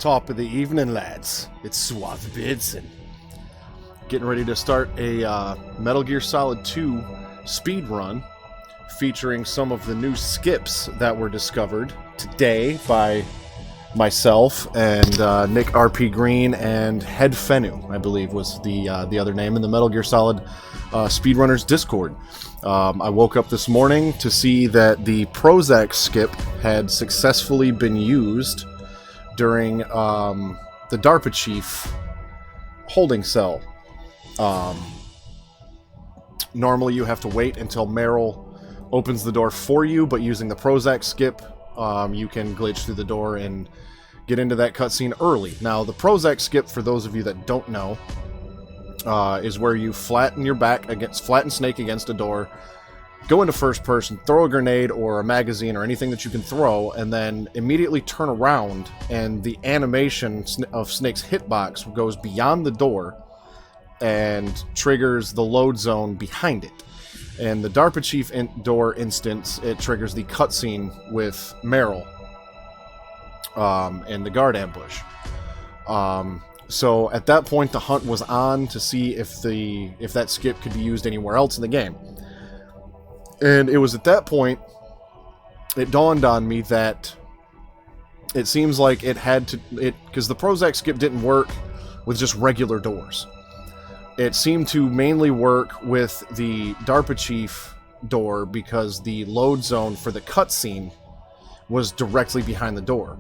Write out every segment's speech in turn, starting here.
Top of the evening, lads. It's Suave Bidson. Getting ready to start a Metal Gear Solid 2 speedrun featuring some of the new skips that were discovered today by myself and Nick RP Green and Head Fenu, I believe was the other name in the Metal Gear Solid Speedrunners Discord. I woke up this morning to see that the Prozac skip had successfully been used during the DARPA chief holding cell. Normally you have to wait until Meryl opens the door for you, but using the Prozac skip, you can glitch through the door and get into that cutscene early. Now, the Prozac skip, for those of you that don't know, is where you flatten Snake against a door, go into first person, throw a grenade or a magazine or anything that you can throw, and then immediately turn around, and the animation of Snake's hitbox goes beyond the door and triggers the load zone behind it. And the DARPA Chief door instance, it triggers the cutscene with Meryl in the guard ambush. So at that point, the hunt was on to see if that skip could be used anywhere else in the game. And it was at that point it dawned on me that it seems like it had to, because the Prozac skip didn't work with just regular doors. It seemed to mainly work with the DARPA Chief door because the load zone for the cutscene was directly behind the door.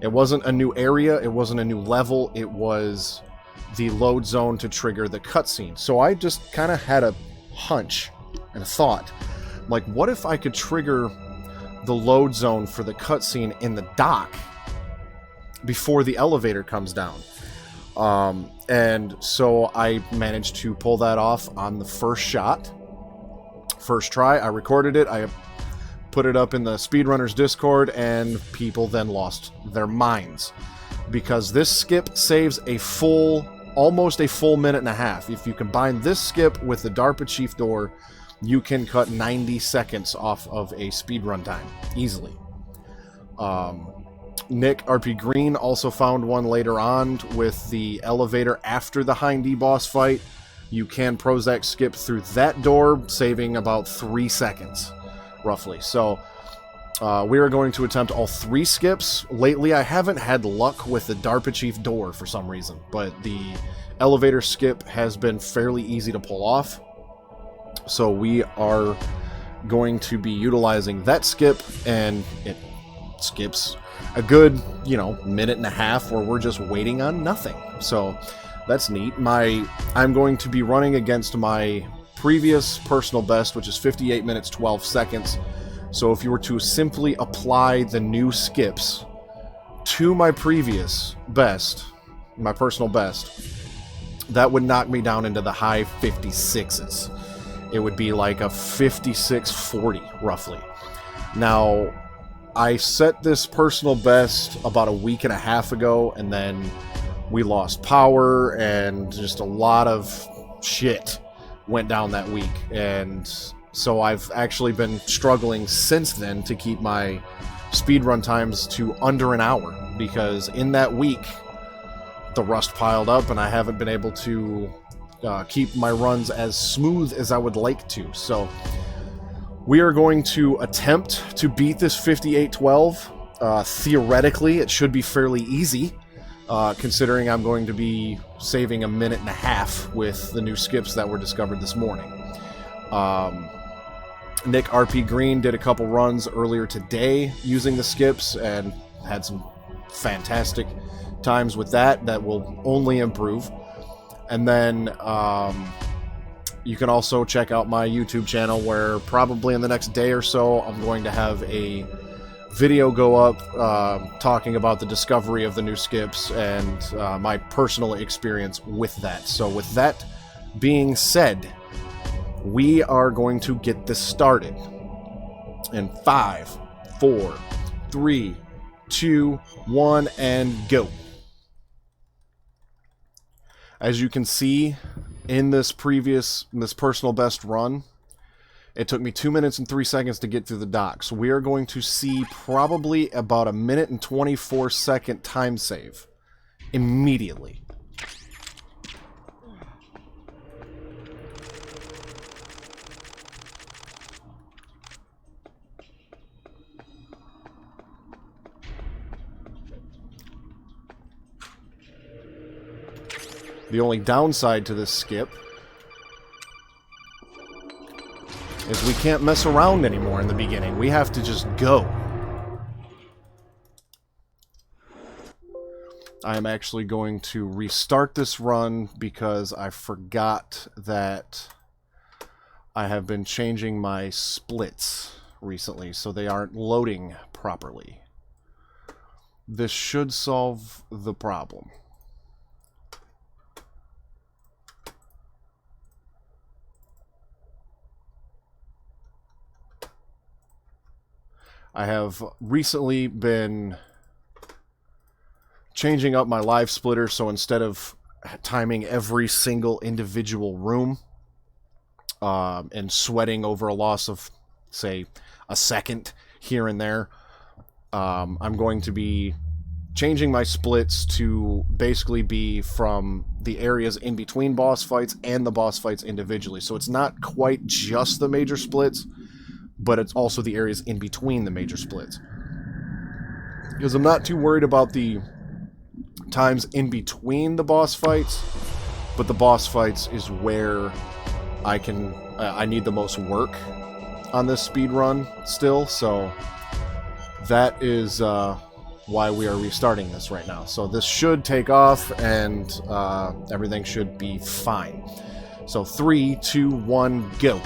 It wasn't a new area, it wasn't a new level, it was the load zone to trigger the cutscene. So I just kind of had a hunch and a thought, like, what if I could trigger the load zone for the cutscene in the dock before the elevator comes down? And so I managed to pull that off on the first shot. First try, I recorded it, I put it up in the Speedrunners Discord, and people then lost their minds. Because this skip saves almost a full minute and a half. If you combine this skip with the DARPA Chief door, you can cut 90 seconds off of a speedrun time, easily. Nick RP Green also found one later on with the elevator after the Hind boss fight. You can Prozac skip through that door, saving about 3 seconds, roughly. So we are going to attempt all 3 skips. Lately, I haven't had luck with the DARPA Chief door for some reason, but the elevator skip has been fairly easy to pull off. So we are going to be utilizing that skip, and it skips a good, minute and a half where we're just waiting on nothing. So that's neat. I'm going to be running against my previous personal best, which is 58 minutes 12 seconds. So if you were to simply apply the new skips to my previous best, my personal best, that would knock me down into the high 56s. It would be like a 56-40, roughly. Now, I set this personal best about a week and a half ago, and then we lost power, and just a lot of shit went down that week. And so I've actually been struggling since then to keep my speedrun times to under an hour, because in that week, the rust piled up, and I haven't been able to keep my runs as smooth as I would like to. So we are going to attempt to beat this 58-12. Theoretically, it should be fairly easy, considering I'm going to be saving a minute and a half with the new skips that were discovered this morning. Nick RP Green did a couple runs earlier today using the skips and had some fantastic times with that will only improve. And then you can also check out my YouTube channel, where probably in the next day or so I'm going to have a video go up talking about the discovery of the new skips and my personal experience with that. So with that being said, we are going to get this started. In 5, 4, 3, 2, 1, and go. As you can see in this personal best run, It took me 2 minutes and 3 seconds to get through the docks. We are going to see probably about a 1 minute and 24-second time save immediately. The only downside to this skip is we can't mess around anymore in the beginning. We have to just go. I am actually going to restart this run because I forgot that I have been changing my splits recently, so they aren't loading properly. This should solve the problem. I have recently been changing up my live splitter, so instead of timing every single individual room and sweating over a loss of, say, a second here and there, I'm going to be changing my splits to basically be from the areas in between boss fights and the boss fights individually. So it's not quite just the major splits, but it's also the areas in between the major splits. Because I'm not too worried about the times in between the boss fights, but the boss fights is where I need the most work on this speed run still, so that is why we are restarting this right now. So this should take off and everything should be fine. So 3, 2, 1, go.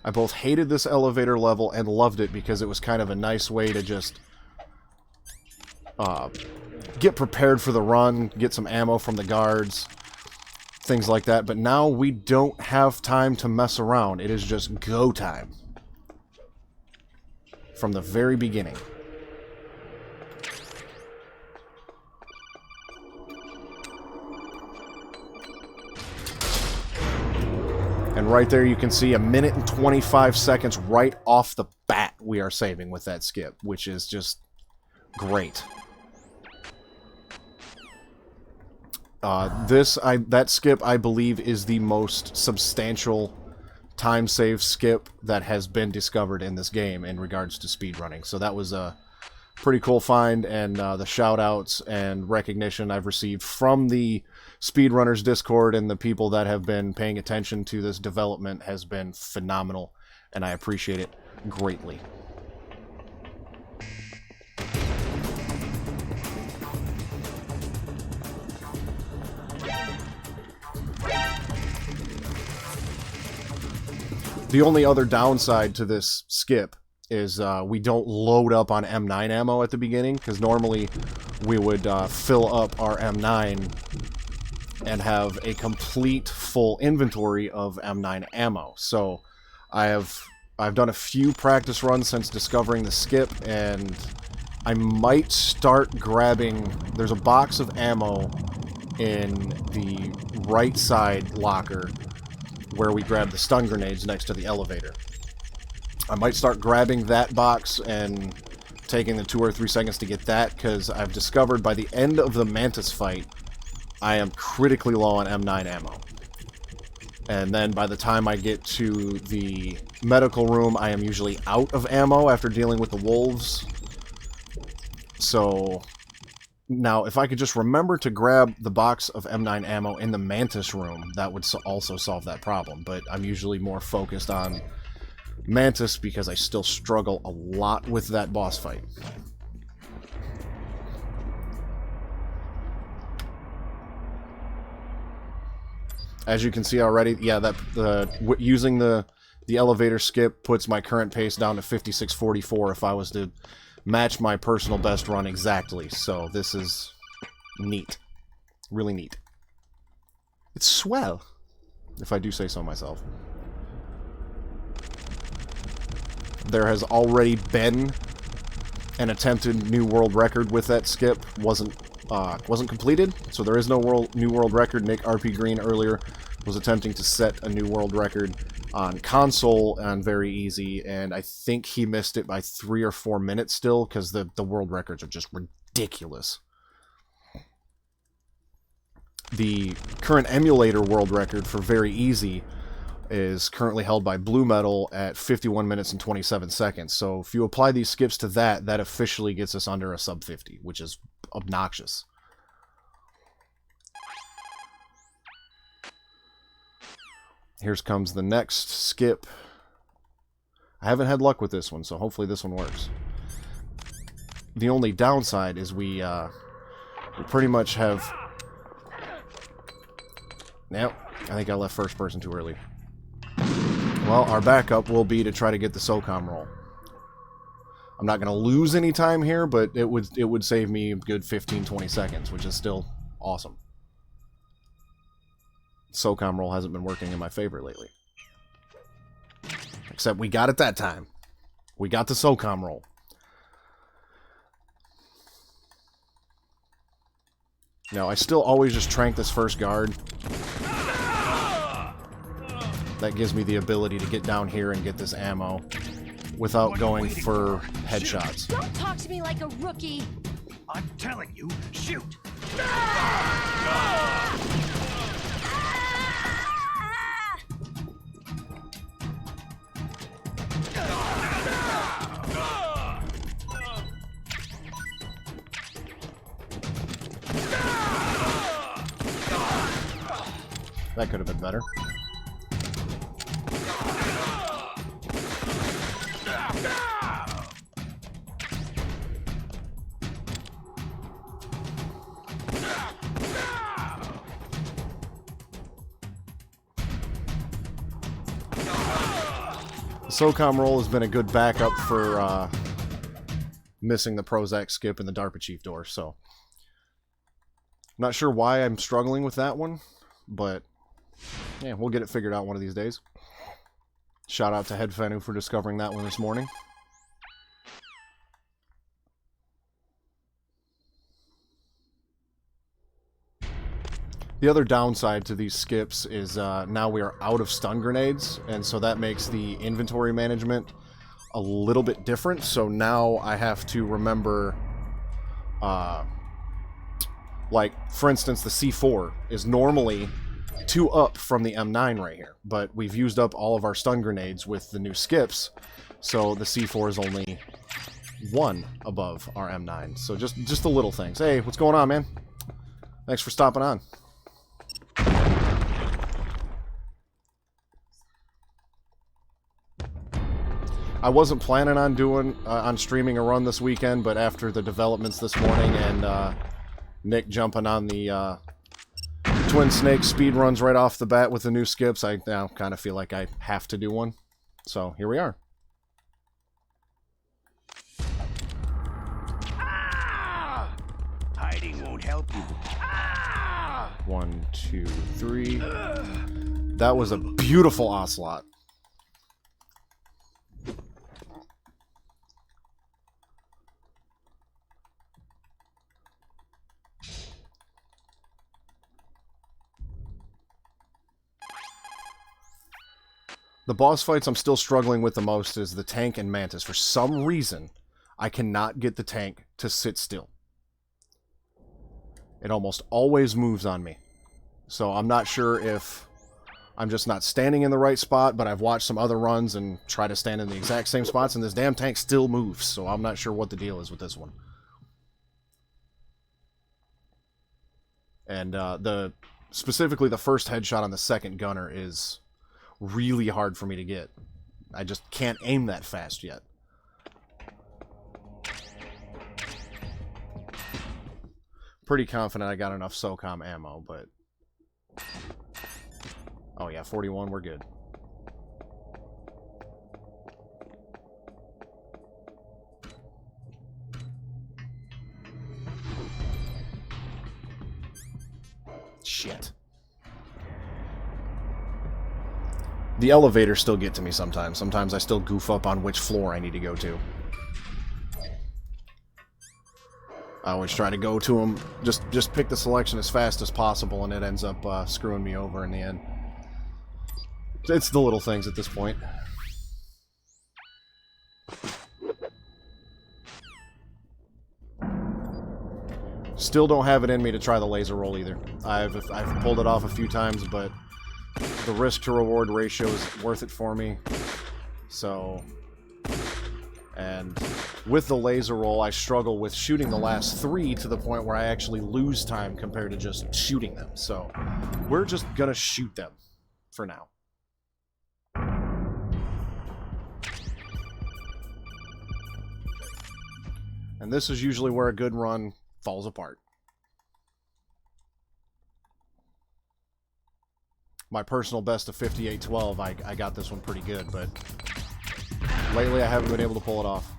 I both hated this elevator level and loved it because it was kind of a nice way to just get prepared for the run, get some ammo from the guards, things like that. But now we don't have time to mess around. It is just go time from the very beginning. And right there you can see 1 minute and 25 seconds right off the bat we are saving with that skip, which is just great. That skip, I believe, is the most substantial time save skip that has been discovered in this game in regards to speedrunning. So that was a pretty cool find, and the shout-outs and recognition I've received from the Speedrunners Discord and the people that have been paying attention to this development has been phenomenal, and I appreciate it greatly. The only other downside to this skip is we don't load up on M9 ammo at the beginning, because normally we would fill up our M9 and have a complete full inventory of M9 ammo. So I've done a few practice runs since discovering the skip, and I might start grabbing... There's a box of ammo in the right side locker where we grab the stun grenades next to the elevator. I might start grabbing that box and taking the 2 or 3 seconds to get that, because I've discovered by the end of the Mantis fight, I am critically low on M9 ammo. And then by the time I get to the medical room, I am usually out of ammo after dealing with the wolves. So now, if I could just remember to grab the box of M9 ammo in the Mantis room, that would also solve that problem. But I'm usually more focused on Mantis because I still struggle a lot with that boss fight. As you can see already, yeah, using the elevator skip puts my current pace down to 56:44 if I was to match my personal best run exactly. So this is neat. Really neat. It's swell, if I do say so myself. There has already been an attempted new world record with that skip. Wasn't completed, so there is no new world record. Nick RP Green earlier was attempting to set a new world record on console on very easy, and I think he missed it by 3 or 4 minutes still, because the world records are just ridiculous. The current emulator world record for very easy is currently held by Blue Metal at 51 minutes and 27 seconds. So if you apply these skips to that, that officially gets us under a sub 50, which is obnoxious. Here comes the next skip. I haven't had luck with this one, so hopefully this one works. The only downside is we pretty much have... Yep, I think I left first person too early. Well, our backup will be to try to get the SOCOM roll. I'm not going to lose any time here, but it would save me a good 15-20 seconds, which is still awesome. SOCOM roll hasn't been working in my favor lately. Except we got it that time. We got the SOCOM roll. Now, I still always just trank this first guard. That gives me the ability to get down here and get this ammo without going for headshots. Don't talk to me like a rookie. I'm telling you, shoot! That could have been better. The SOCOM roll has been a good backup for missing the Prozac skip in the DARPA Chief door, so... Not sure why I'm struggling with that one, but yeah, we'll get it figured out one of these days. Shout out to Headfenu for discovering that one this morning. The other downside to these skips is now we are out of stun grenades, and so that makes the inventory management a little bit different. So now I have to remember, like, for instance, the C4 is normally 2 up from the M9 right here, but we've used up all of our stun grenades with the new skips, so the C4 is only 1 above our M9. So just the little things. Hey, what's going on, man? Thanks for stopping on. I wasn't planning on doing streaming a run this weekend, but after the developments this morning and Nick jumping on the Twin Snake speed runs right off the bat with the new skips, I now kind of feel like I have to do one. So here we are. Ah! Hiding won't help you. Ah! 1, 2, 3. That was a beautiful ocelot. The boss fights I'm still struggling with the most is the tank and Mantis. For some reason, I cannot get the tank to sit still. It almost always moves on me. So I'm not sure if I'm just not standing in the right spot, but I've watched some other runs and try to stand in the exact same spots, and this damn tank still moves. So I'm not sure what the deal is with this one. And specifically the first headshot on the second gunner is really hard for me to get. I just can't aim that fast yet. Pretty confident I got enough SOCOM ammo, but... Oh yeah, 41, we're good. Shit. The elevators still get to me sometimes. Sometimes I still goof up on which floor I need to go to. I always try to go to them, just pick the selection as fast as possible, and it ends up screwing me over in the end. It's the little things at this point. Still don't have it in me to try the laser roll either. I've pulled it off a few times, but the risk to reward ratio is worth it for me. So, and with the laser roll, I struggle with shooting the last 3 to the point where I actually lose time compared to just shooting them. So, we're just gonna shoot them for now. And this is usually where a good run falls apart. My personal best of 58-12, I got this one pretty good, but lately I haven't been able to pull it off.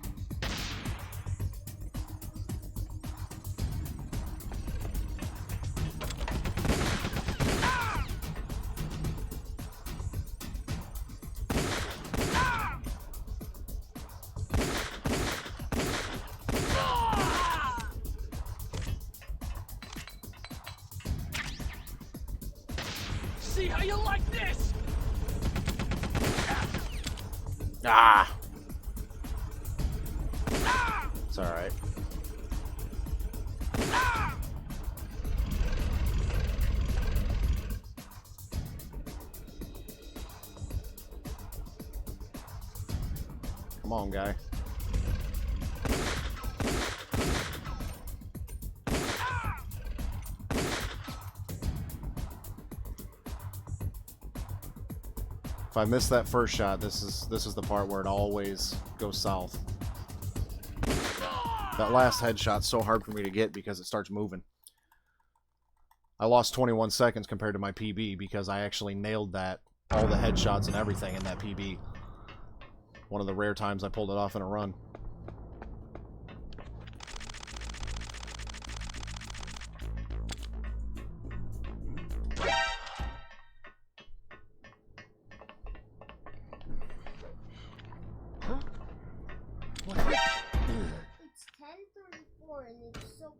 See how you like this? Ah! It's alright. Come on, guy. If I miss that first shot, this is the part where it always goes south. That last headshot's so hard for me to get because it starts moving. I lost 21 seconds compared to my PB because I actually nailed that, all the headshots and everything in that PB. One of the rare times I pulled it off in a run. It's 10:34 and it's so...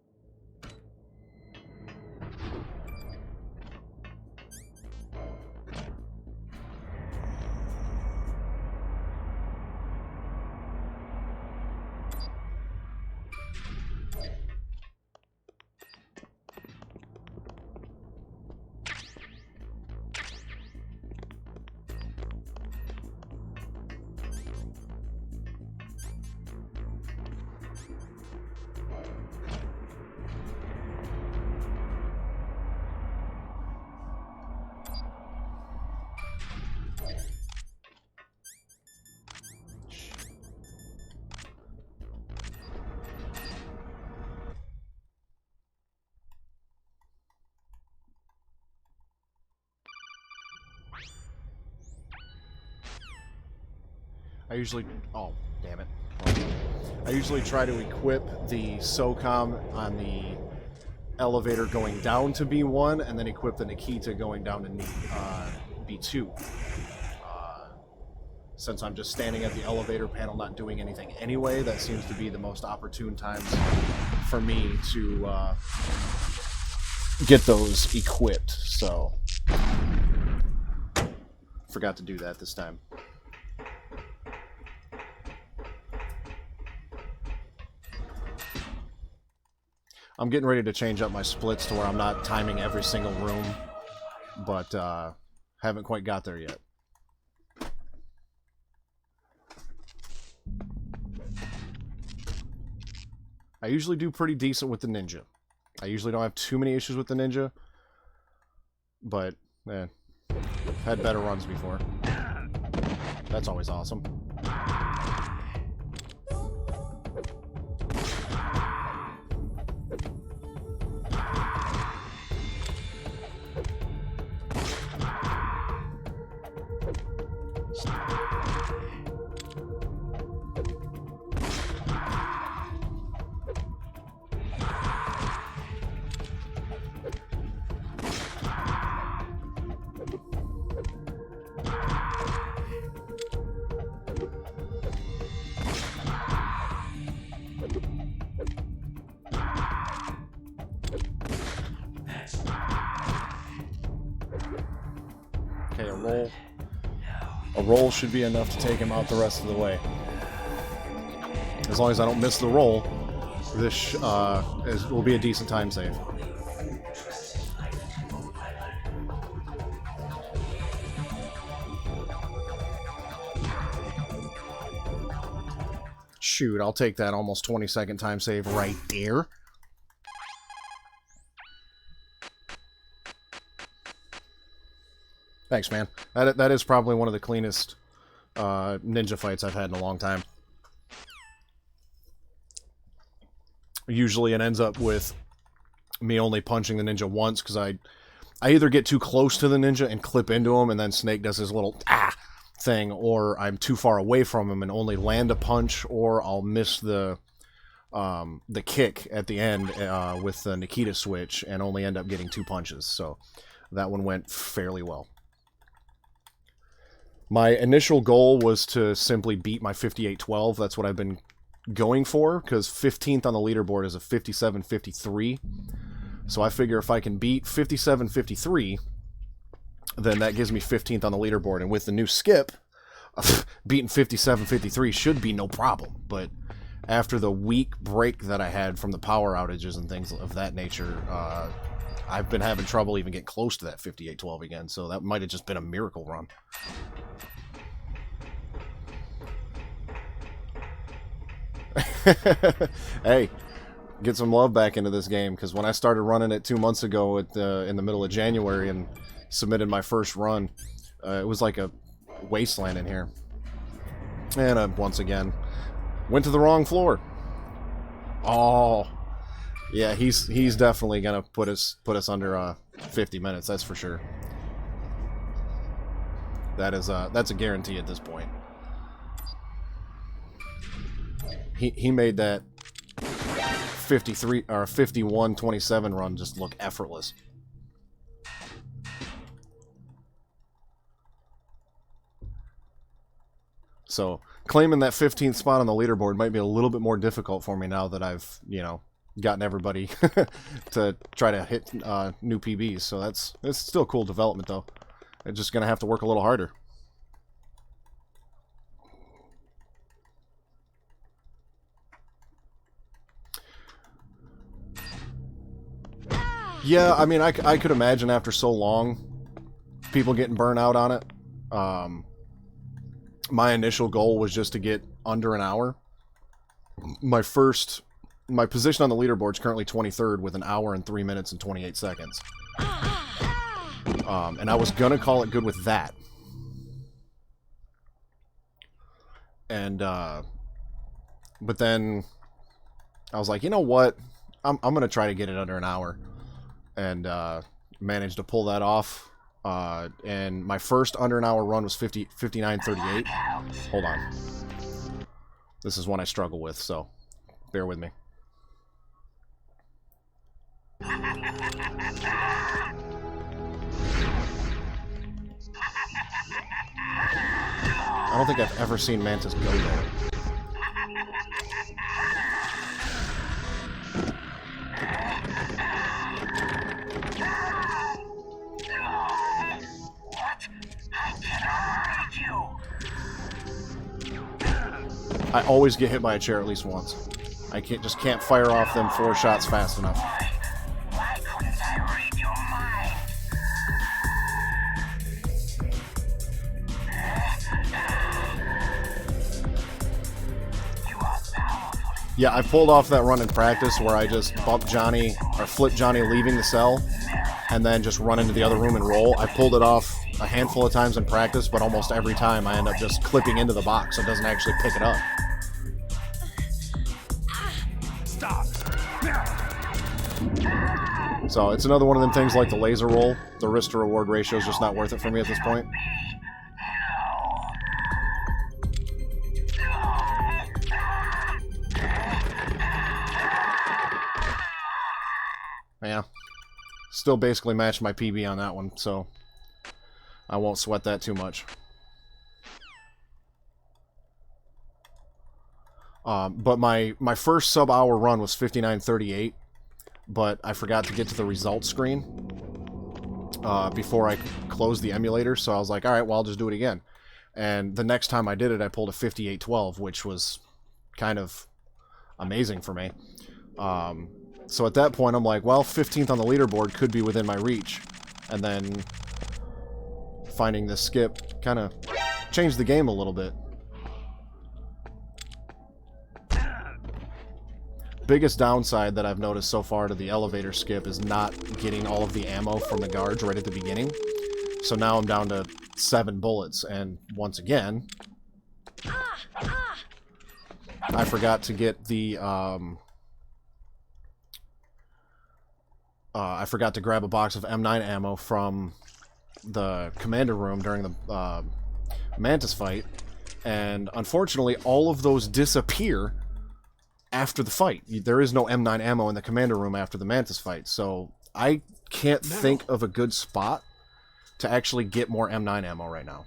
I usually... Oh, damn it. I usually try to equip the SOCOM on the elevator going down to B1, and then equip the Nikita going down to B2. Since I'm just standing at the elevator panel not doing anything anyway, that seems to be the most opportune times for me to get those equipped, so... Forgot to do that this time. I'm getting ready to change up my splits to where I'm not timing every single room, but haven't quite got there yet. I usually do pretty decent with the Ninja. I usually don't have too many issues with the Ninja, but had better runs before. That's always awesome. A roll should be enough to take him out the rest of the way. As long as I don't miss the roll, this will be a decent time save. Shoot, I'll take that almost 20-second time save right there. Thanks, man. That is probably one of the cleanest ninja fights I've had in a long time. Usually it ends up with me only punching the ninja once, because I either get too close to the ninja and clip into him, and then Snake does his little thing, or I'm too far away from him and only land a punch, or I'll miss the kick at the end with the Nikita switch and only end up getting 2 punches. So that one went fairly well. My initial goal was to simply beat my 58-12. That's what I've been going for, because 15th on the leaderboard is a 57-53. So I figure if I can beat 57-53, then that gives me 15th on the leaderboard. And with the new skip, beating 57-53 should be no problem. But after the week break that I had from the power outages and things of that nature, I've been having trouble even getting close to that 58-12 again. So that might have just been a miracle run. Hey, get some love back into this game, because when I started running it 2 months ago in the middle of January and submitted my first run, it was like a wasteland in here. And once again, went to the wrong floor. Oh, yeah, he's definitely gonna put us under 50 minutes. That's for sure. That's a guarantee at this point. He made that 53 or 51-27 run just look effortless. So claiming that 15th spot on the leaderboard might be a little bit more difficult for me now that I've, gotten everybody to try to hit new PBs. So it's still cool development, though. I'm just gonna have to work a little harder. Yeah, I mean, I could imagine after so long, people getting burnt out on it. My initial goal was just to get under an hour. My position on the leaderboard is currently 23rd with an hour and 3 minutes and 28 seconds. And I was gonna call it good with that. And, but then I was like, you know what? I'm gonna try to get it under an hour. And managed to pull that off. And my first under an hour run was 59:38. Hold on. This is one I struggle with, so bear with me. I don't think I've ever seen Mantis go there. I always get hit by a chair at least once. I just can't fire off them 4 shots fast enough. Why couldn't I read your mind? You are powerful. Yeah, I pulled off that run in practice where I just bump Johnny, or flip Johnny leaving the cell, and then just run into the other room and roll. I pulled it off a handful of times in practice, but almost every time I end up just clipping into the box, so it doesn't actually pick it up. Stop. So it's another one of them things like the laser roll. The risk to reward ratio is just not worth it for me at this point. Yeah. Still basically matched my PB on that one, so I won't sweat that too much. But my first sub-hour run was 59:38, but I forgot to get to the results screen before I closed the emulator, so I was like, alright, well, I'll just do it again. And the next time I did it, I pulled a 58-12, which was kind of amazing for me. So at that point, I'm like, well, 15th on the leaderboard could be within my reach. And then finding this skip kind of changed the game a little bit. Biggest downside that I've noticed so far to the elevator skip is not getting all of the ammo from the guards right at the beginning. So now I'm down to 7 bullets, and once again, I forgot to get the, I forgot to grab a box of M9 ammo from the commander room during the Mantis fight, and unfortunately all of those disappear after the fight. There is no M9 ammo in the commander room after the Mantis fight, so I can't think of a good spot to actually get more M9 ammo right now.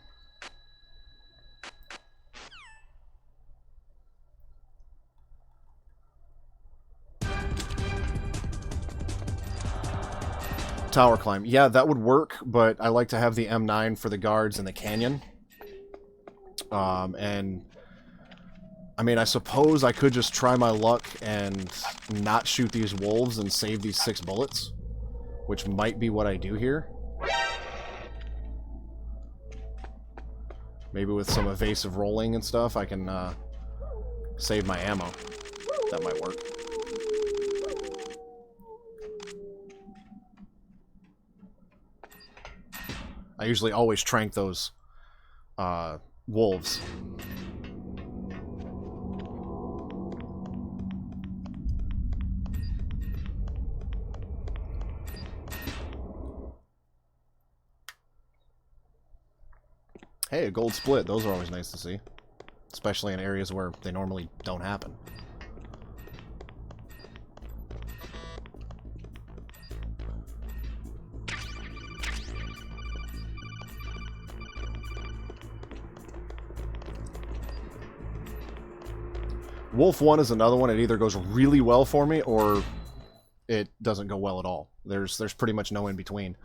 Tower climb. Yeah, that would work, but I like to have the M9 for the guards in the canyon. And I mean, I suppose I could just try my luck and not shoot these wolves and save these 6 bullets, which might be what I do here. Maybe with some evasive rolling and stuff, I can save my ammo. That might work. I usually always trank those wolves. Hey, a gold split. Those are always nice to see. Especially in areas where they normally don't happen. Wolf 1 is another one. It either goes really well for me or it doesn't go well at all. There's pretty much no in between.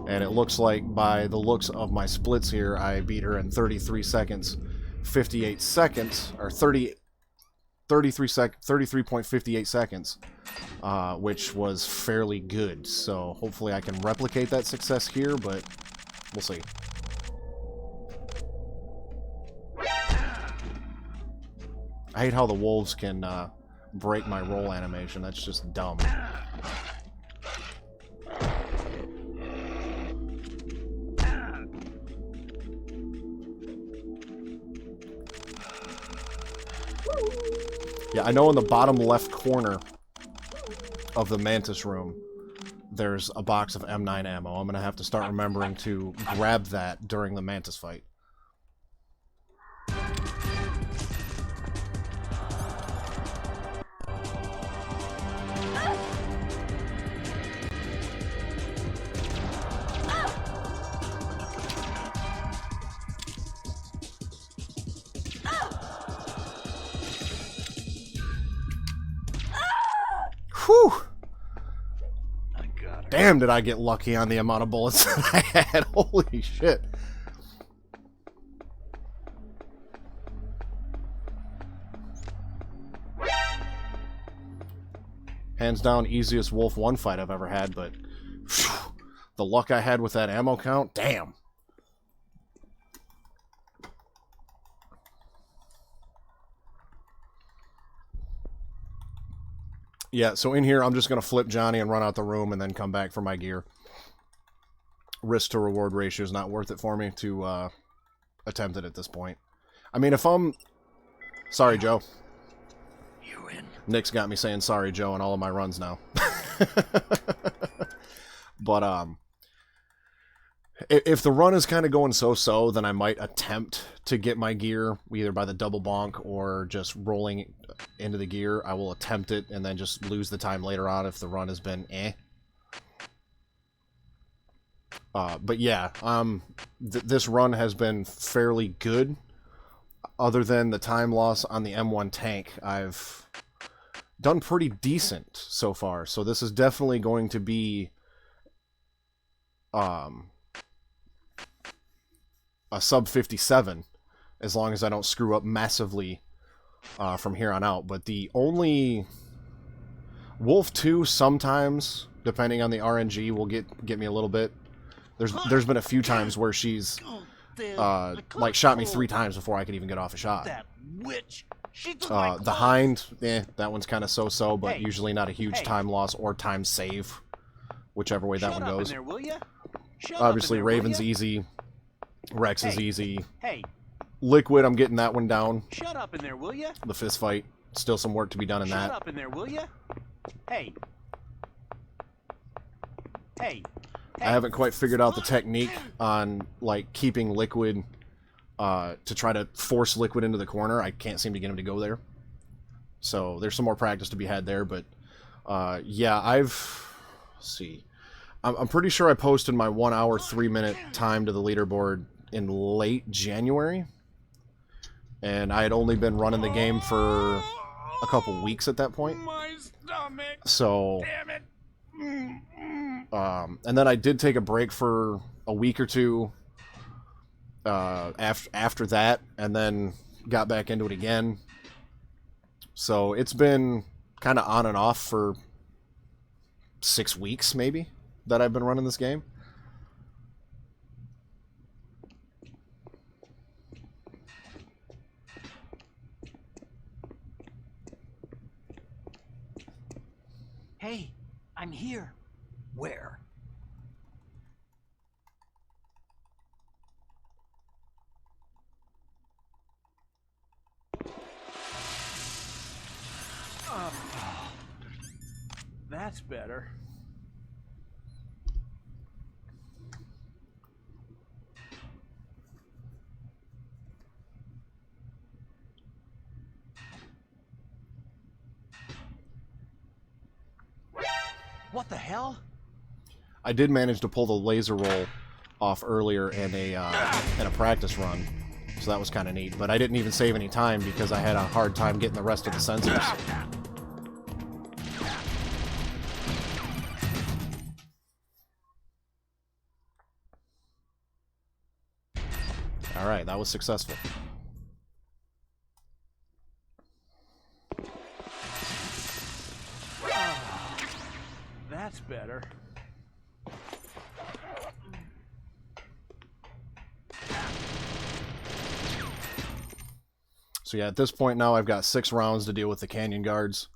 And it looks like, by the looks of my splits here, I beat her in 33 seconds, 58 seconds, or 33.58 seconds, which was fairly good. So hopefully I can replicate that success here, but we'll see. I hate how the wolves can break my roll animation. That's just dumb. Yeah, I know in the bottom left corner of the Mantis room, there's a box of M9 ammo. I'm going to have to start remembering to grab that during the Mantis fight. Whew! Damn, did I get lucky on the amount of bullets that I had. Holy shit. Hands down, easiest Wolf 1 fight I've ever had, but phew, the luck I had with that ammo count, damn. Yeah, so in here, I'm just going to flip Johnny and run out the room and then come back for my gear. Risk to reward ratio is not worth it for me to attempt it at this point. I mean, if I'm... Sorry, Joe. You win. Nick's got me saying sorry, Joe, in all of my runs now. But, if the run is kind of going so-so, then I might attempt to get my gear, either by the double bonk or just rolling into the gear. I will attempt it and then just lose the time later on if the run has been eh. But yeah, this run has been fairly good. Other than the time loss on the M1 tank, I've done pretty decent so far. So this is definitely going to be a sub 57, as long as I don't screw up massively from here on out. But the only Wolf 2 sometimes, depending on the RNG, will get me a little bit. There's been a few times where she's like shot me 3 times before I could even get off a shot. That witch. She took The Hind, that one's kind of so-so, but usually not a huge time loss or time save, whichever way that one goes. There, will ya? Obviously, there, Raven's easy, Rex is easy. Hey, Liquid, I'm getting that one down. shut up in there, will ya? The fist fight, still some work to be done in Shut that. up in there, will ya? Hey. Hey. I haven't quite figured out the technique on like keeping Liquid to try to force Liquid into the corner. I can't seem to get him to go there. So there's some more practice to be had there. But yeah, let's see. I'm pretty sure I posted my 1 hour, 3 minute time to the leaderboard in late January. And I had only been running the game for a couple weeks at that point. My stomach. So, Damn it. and then I did take a break for a week or two after that, and then got back into it again. So it's been kind of on and off for 6 weeks, maybe, that I've been running this game. Hey, I'm here. Where? That's better. What the hell? I did manage to pull the laser roll off earlier in a practice run, so that was kind of neat. But I didn't even save any time because I had a hard time getting the rest of the sensors. All right, that was successful. That's better. So yeah, at this point now I've got 6 rounds to deal with the canyon guards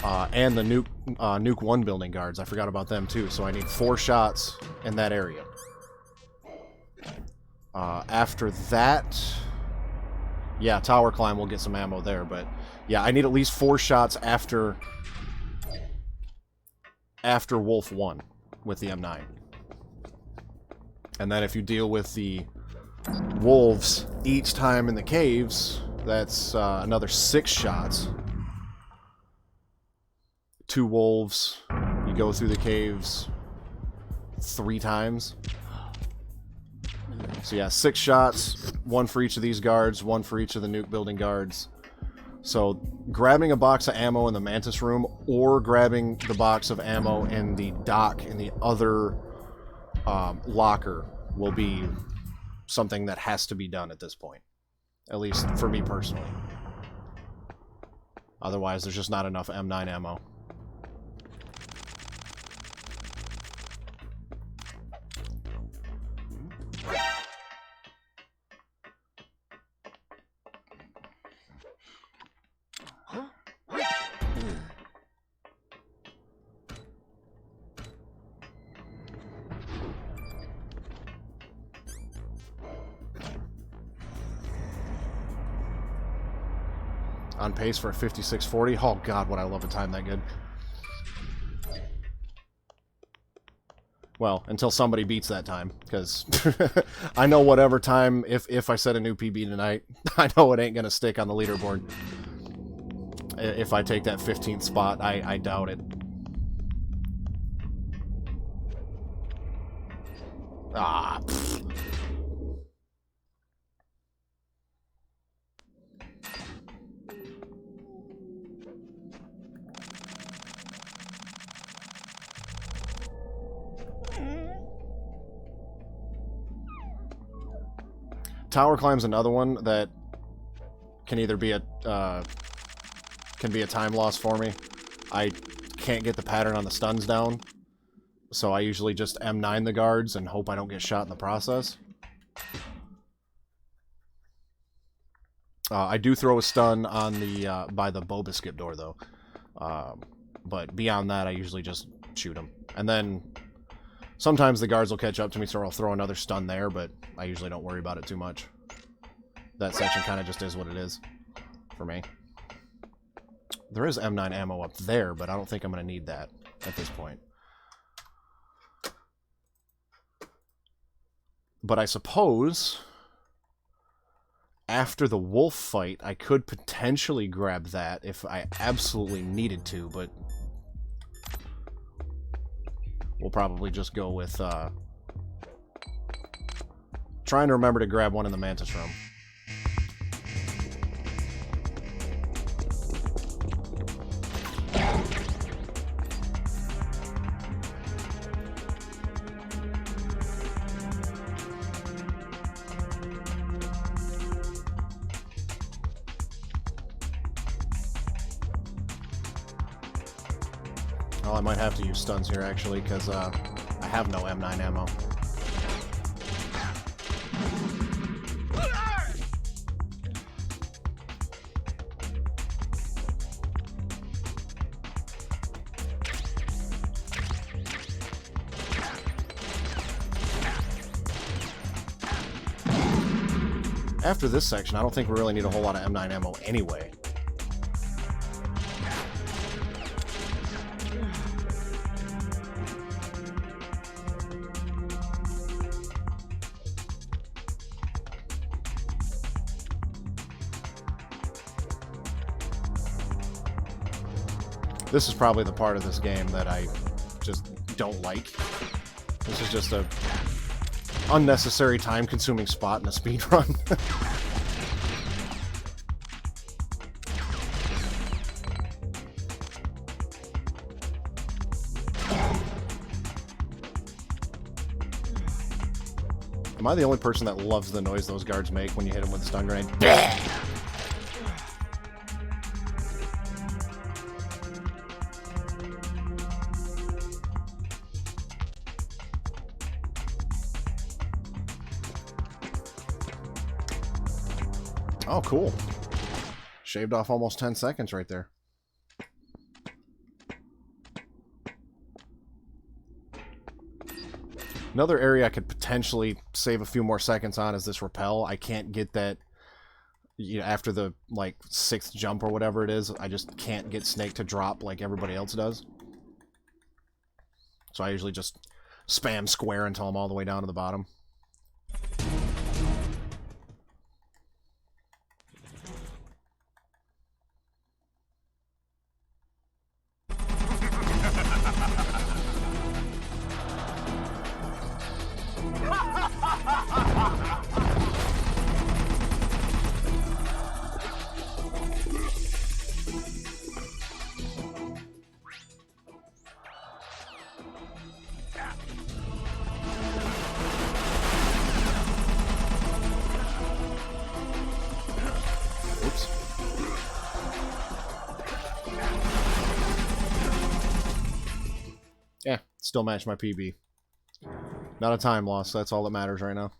and the nuke 1 building guards. I forgot about them too, so I need 4 shots in that area. After that, yeah, tower climb will get some ammo there, but yeah, I need at least 4 shots after Wolf 1 with the M9. And then if you deal with the wolves each time in the caves, that's another 6 shots. 2 wolves, you go through the caves 3 times. So yeah, 6 shots, 1 for each of these guards, 1 for each of the nuke building guards. So grabbing a box of ammo in the Mantis room or grabbing the box of ammo in the dock in the other locker will be something that has to be done at this point. At least for me personally. Otherwise, there's just not enough M9 ammo. On pace for a 56:40. Oh god, would I love a time that good. Well, until somebody beats that time, because I know whatever time, if I set a new PB tonight, I know it ain't gonna stick on the leaderboard. If I take that 15th spot, I doubt it. Ah, pfft. tower climb's another one that can either be a time loss for me. I can't get the pattern on the stuns down, so I usually just M9 the guards and hope I don't get shot in the process. I do throw a stun on the by the boba skip door though, but beyond that I usually just shoot them. And then sometimes the guards will catch up to me, so I'll throw another stun there, but I usually don't worry about it too much. That section kind of just is what it is for me. There is M9 ammo up there, but I don't think I'm going to need that at this point. But I suppose after the wolf fight, I could potentially grab that if I absolutely needed to, but we'll probably just go with trying to remember to grab one in the mantis room. Well, I might have to use stuns here, actually, because I have no M9 ammo. After this section, I don't think we really need a whole lot of M9 ammo anyway. This is probably the part of this game that I just don't like. This is just a unnecessary time-consuming spot in a speedrun. Am I the only person that loves the noise those guards make when you hit them with a stun grenade? Oh, cool. Shaved off almost 10 seconds right there. Another area I could potentially save a few more seconds on is this rappel. I can't get that, you know, after the, like, 6th jump or whatever it is. I just can't get Snake to drop like everybody else does. So I usually just spam square until I'm all the way down to the bottom. Yeah, still match my PB. Not a time loss, that's all that matters right now.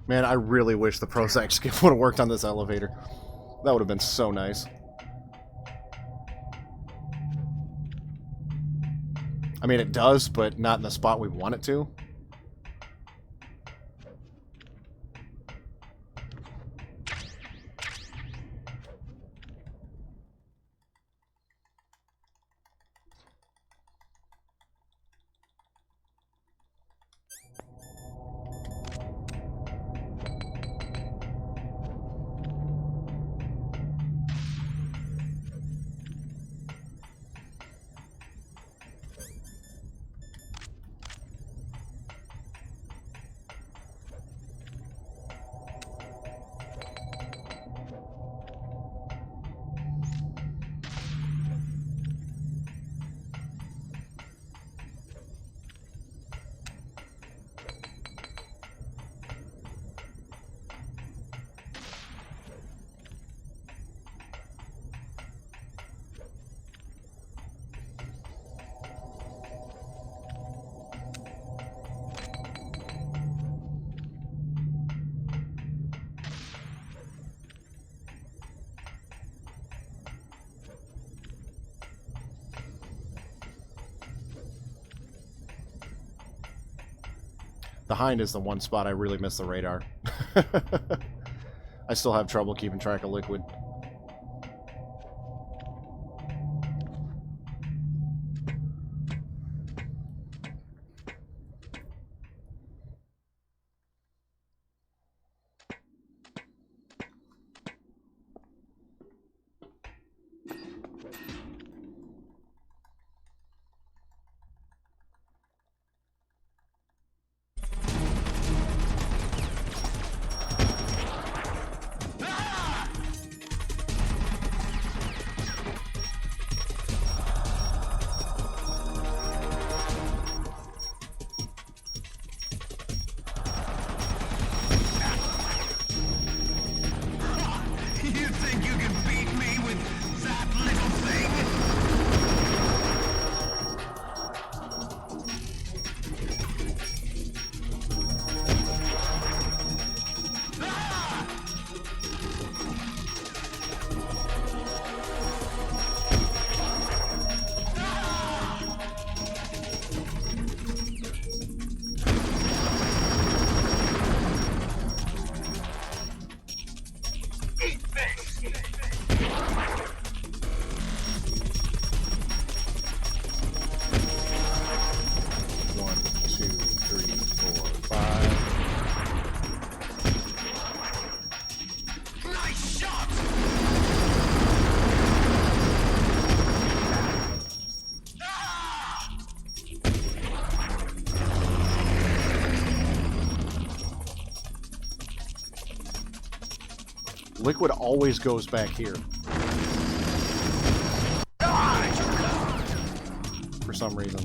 Man, I really wish the Prozac skip would have worked on this elevator. That would have been so nice. I mean, it does, but not in the spot we want it to. The hind is the one spot I really miss the radar. I still have trouble keeping track of liquid. You think you can beat me with that little thing? Eat this! 1, 2, 3, 4, 5. Nice shot! Liquid always goes back here. For some reason.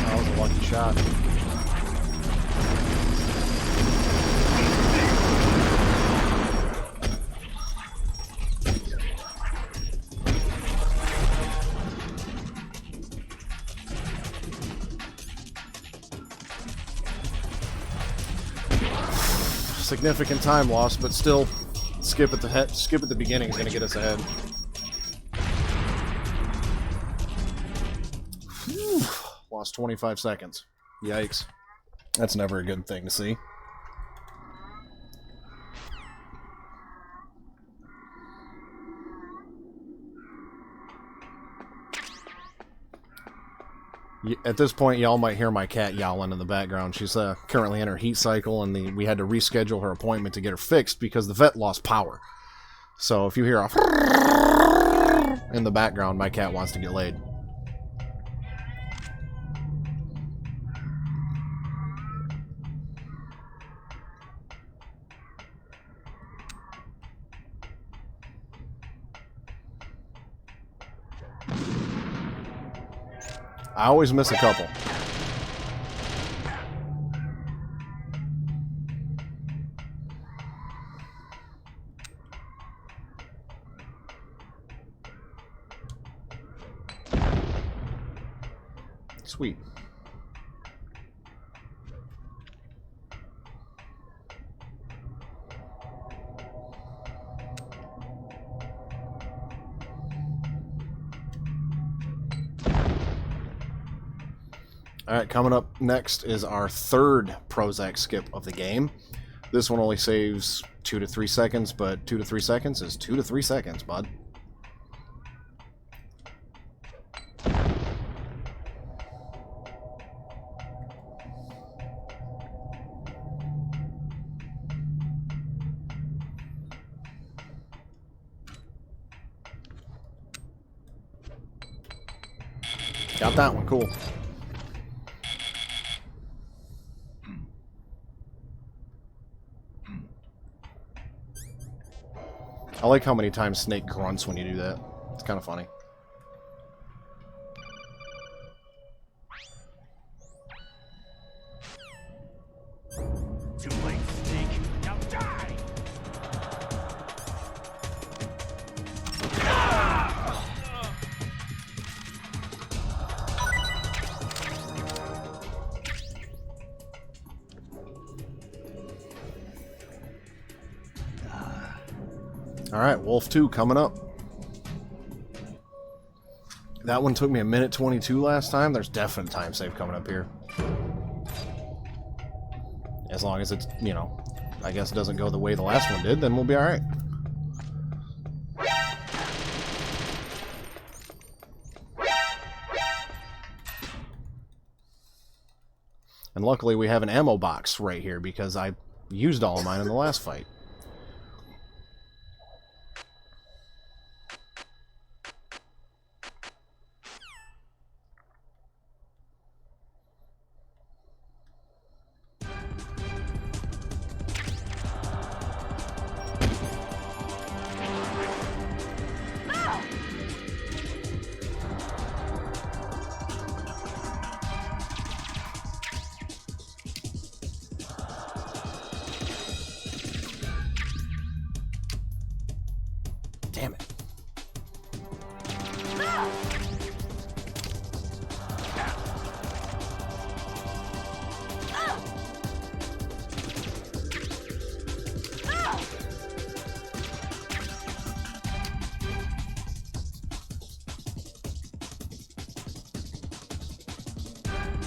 That was a lucky shot. Significant time loss, but still, skip at the beginning is going to get us ahead. Whew. Lost 25 seconds. Yikes. That's never a good thing to see. At this point, y'all might hear my cat yowling in the background. She's currently in her heat cycle, and we had to reschedule her appointment to get her fixed because the vet lost power. So if you hear a in the background, my cat wants to get laid. I always miss a couple. Sweet. Alright, coming up next is our third Prozac skip of the game. This one only saves 2 to 3 seconds, but 2 to 3 seconds is 2 to 3 seconds, bud. Got that one, cool. I like how many times Snake grunts when you do that. It's kind of funny. Too late, Snake. Now die! Alright, Wolf 2 coming up. That one took me a minute 22 last time. There's definite time save coming up here. As long as it's, you know, I guess it doesn't go the way the last one did, then we'll be alright. And luckily we have an ammo box right here because I used all of mine in the last fight. Damn it.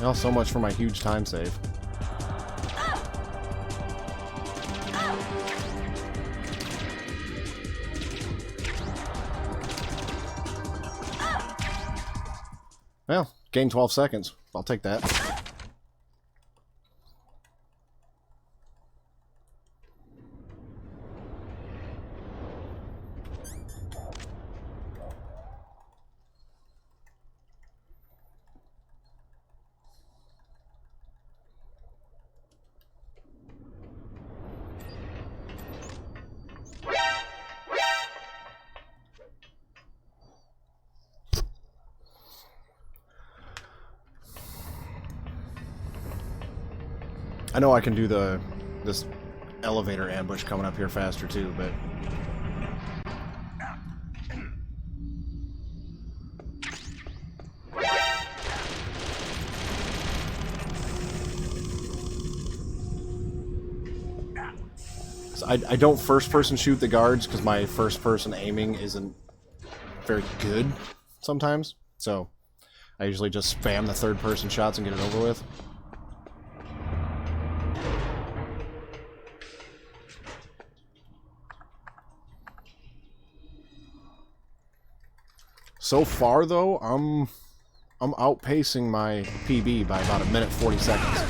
Well, so much for my huge time save. Well, gain 12 seconds. I'll take that. I know I can do this elevator ambush coming up here faster too, but so I don't first-person shoot the guards because my first-person aiming isn't very good sometimes, so I usually just spam the third-person shots and get it over with. So far, though, I'm outpacing my PB by about a minute 40 seconds.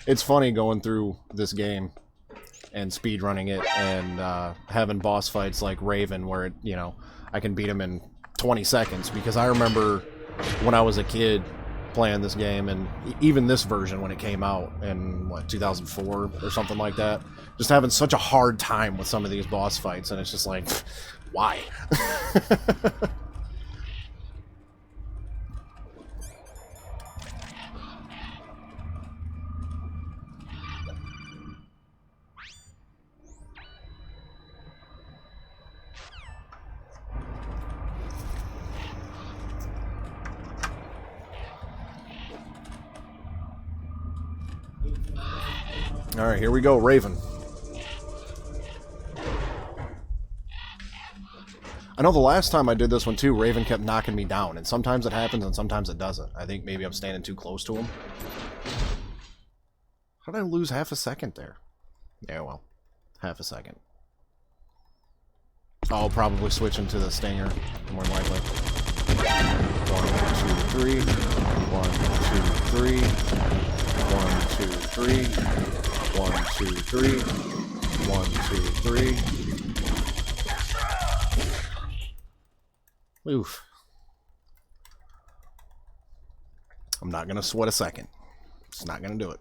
It's funny going through this game and speedrunning it and having boss fights like Raven where, it, you know, I can beat him in 20 seconds because I remember when I was a kid playing this game and even this version when it came out in, what, 2004 or something like that, just having such a hard time with some of these boss fights and it's just like, why? Alright, here we go, Raven. I know the last time I did this one too, Raven kept knocking me down, and sometimes it happens and sometimes it doesn't. I think maybe I'm standing too close to him. How did I lose half a second there? Yeah, well, half a second. I'll probably switch into the Stinger, more than likely. 1, 2, 3. 1, 2, 3. 1, 2, 3. 1, 2, 3. 1, 2, 3. Oof. I'm not gonna sweat a second. It's not gonna do it.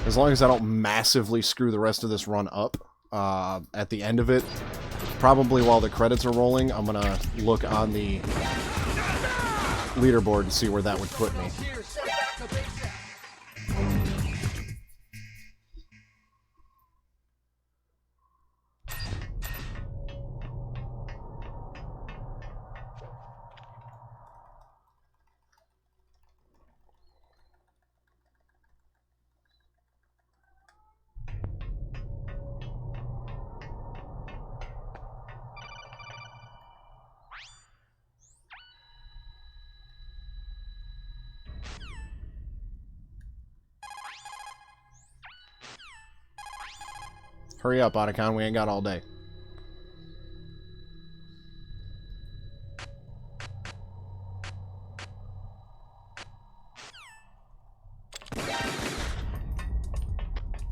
As long as I don't massively screw the rest of this run up at the end of it, probably while the credits are rolling, I'm going to look on the leaderboard and see where that would put me. Hurry up, Otacon, we ain't got all day.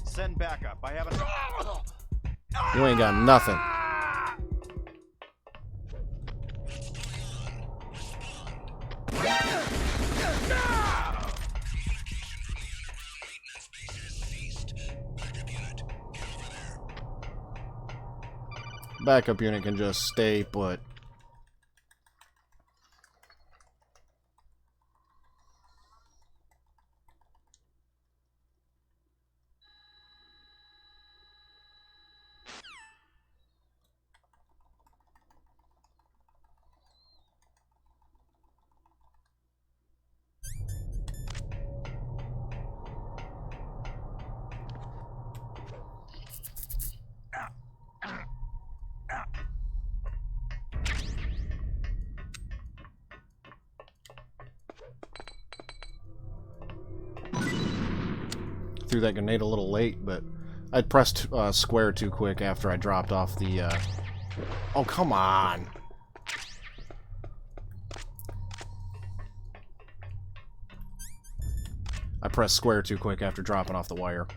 Send backup. I haven't. You ain't got nothing. Backup unit can just stay put. Threw that grenade a little late, but I pressed square too quick after I dropped off the... Oh, come on! I pressed square too quick after dropping off the wire.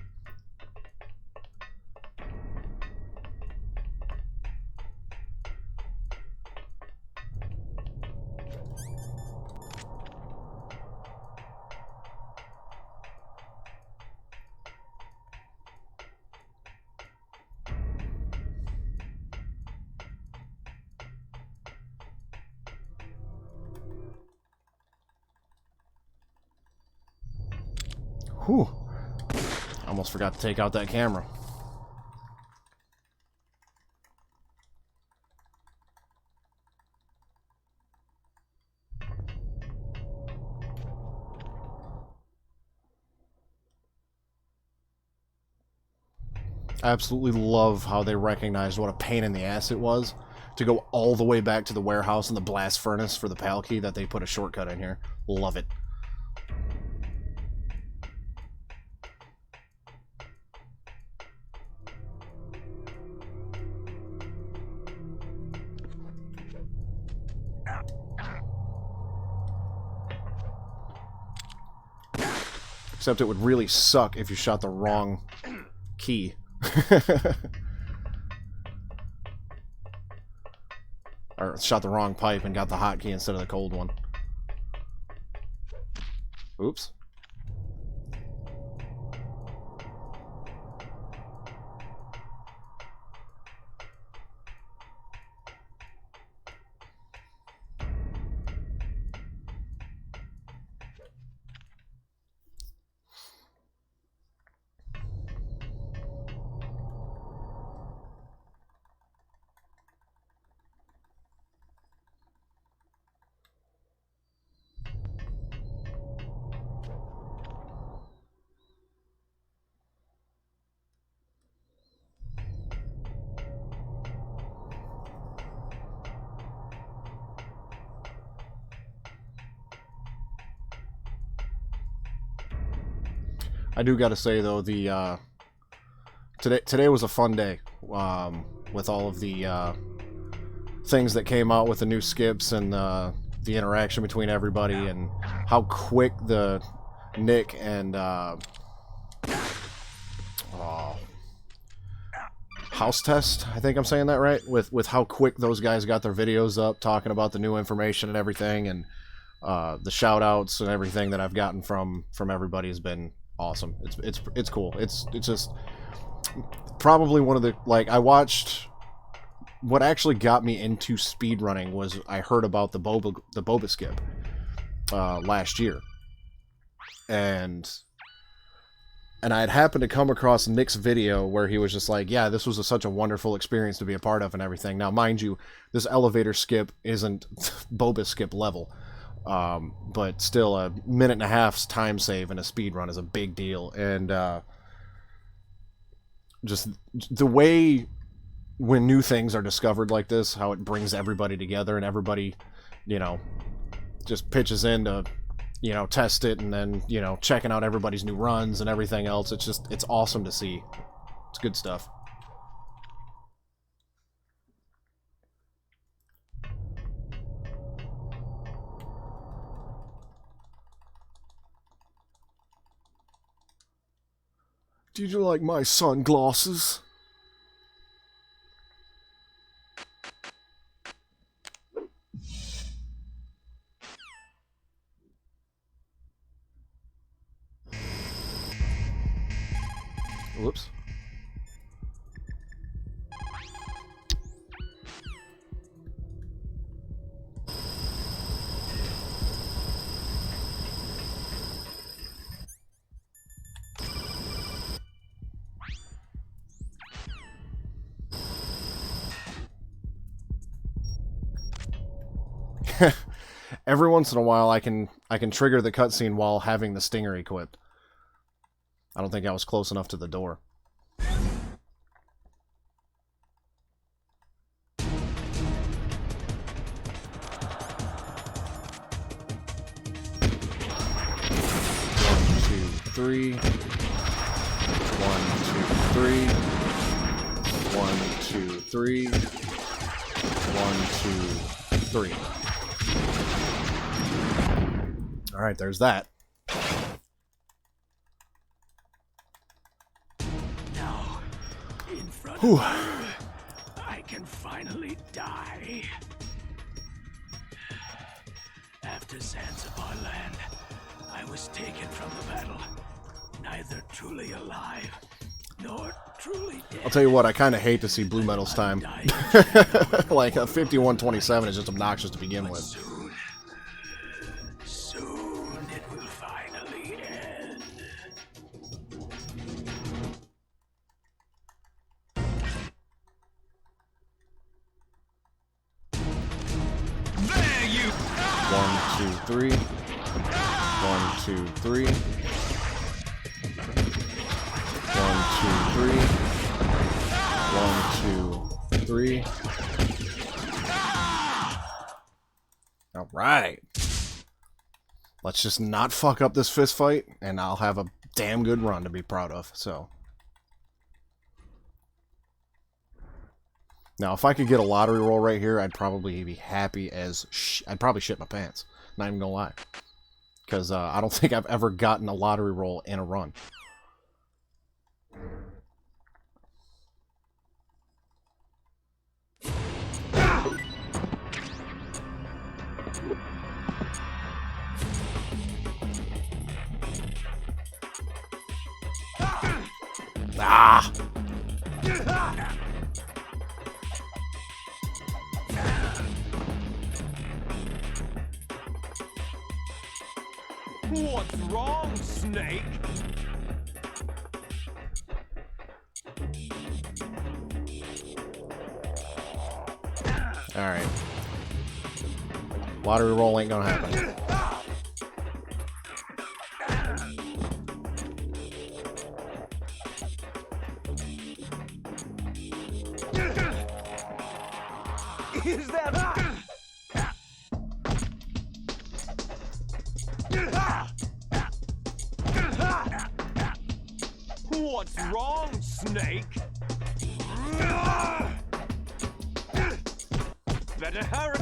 Whew. Almost forgot to take out that camera. I absolutely love how they recognized what a pain in the ass it was to go all the way back to the warehouse and the blast furnace for the PAL key, that they put a shortcut in here. Love it. Except it would really suck if you shot the wrong key. Or shot the wrong pipe and got the hot key instead of the cold one. Oops. I do got to say though, the today was a fun day with all of the things that came out with the new skips and the interaction between everybody and how quick the Nick and House Test, I think I'm saying that right, with how quick those guys got their videos up talking about the new information and everything, and the shout outs and everything that I've gotten from everybody has been awesome. It's cool. It's just probably one of the, like, I watched, what actually got me into speedrunning was I heard about the boba skip last year, and I had happened to come across Nick's video where he was just like, yeah, this was such a wonderful experience to be a part of and everything. Now, mind you, this elevator skip isn't boba skip level, but still a minute and a half's time save in a speedrun is a big deal. And just the way when new things are discovered like this, how it brings everybody together and everybody, you know, just pitches in to, you know, test it, and then, you know, checking out everybody's new runs and everything else. It's just, it's awesome to see. It's good stuff. Did you like my sunglasses? Whoops. Every once in a while I can trigger the cutscene while having the stinger equipped. I don't think I was close enough to the door. One, two, three. 1, 2, 3. 1, 2, 3. 1, 2, 3. Alright, there's that. Now, in front Whew. of you, I can finally die. After Zanzibar land, I was taken from the battle, neither truly alive nor truly dead. I'll tell you what, I kind of hate to see Blue Metal's time. Like, a 5127 is just obnoxious to begin with. Soon it will finally end. There you 1, 2, 3. 1, 2, 3. 1, 2, 3. 1, 2, 3. All right. Let's just not fuck up this fist fight, and I'll have a damn good run to be proud of. So now, if I could get a lottery roll right here, I'd probably be happy as I'd probably shit my pants. Not even gonna lie, because I don't think I've ever gotten a lottery roll in a run. Ah! What's wrong, Snake? Alright. Lottery roll ain't gonna happen. Is that... What's wrong, Snake? Better hurry.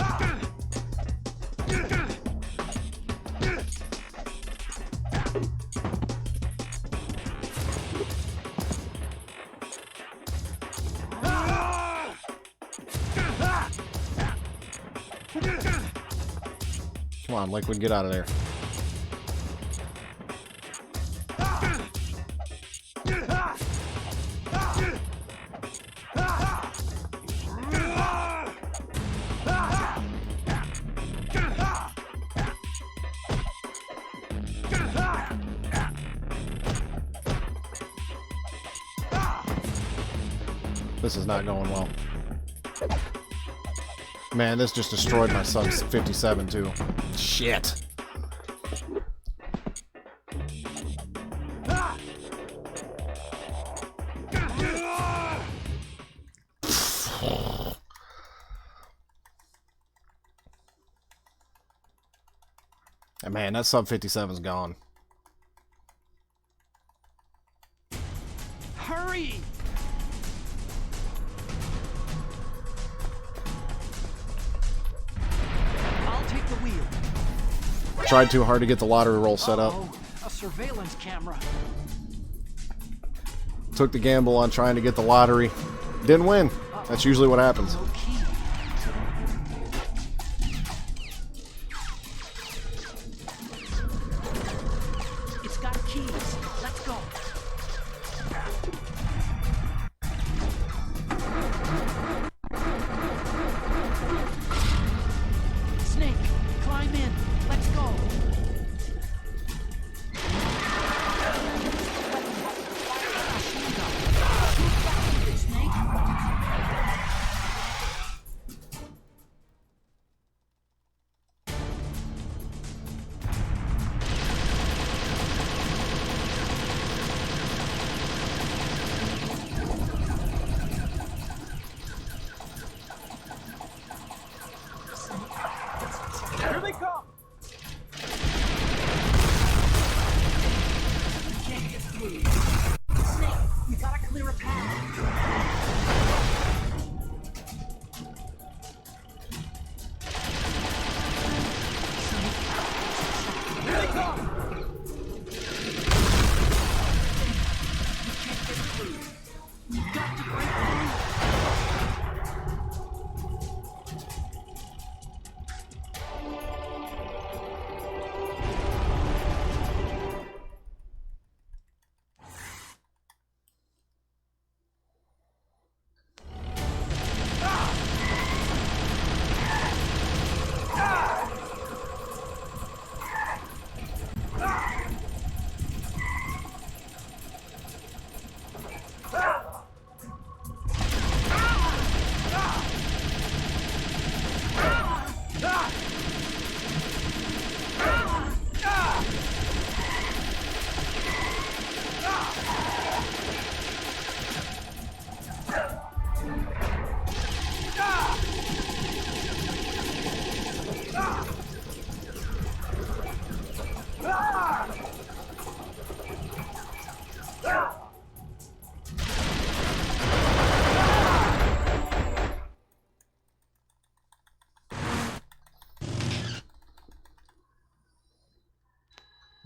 Come on, Liquid, get out of there. This is not going well. Man, this just destroyed my sub 57 too. Shit. And man, that sub 57's gone. Hurry! I'll take the wheel. Tried too hard to get the lottery roll set up. A surveillance camera. Took the gamble on trying to get the lottery. Didn't win. That's usually what happens. No key. It's got keys. Let's go. Snake, climb in. Let's go. Snake. Here they come! Can't get through. Snake, we gotta clear a path. Here they come! We've got to break through.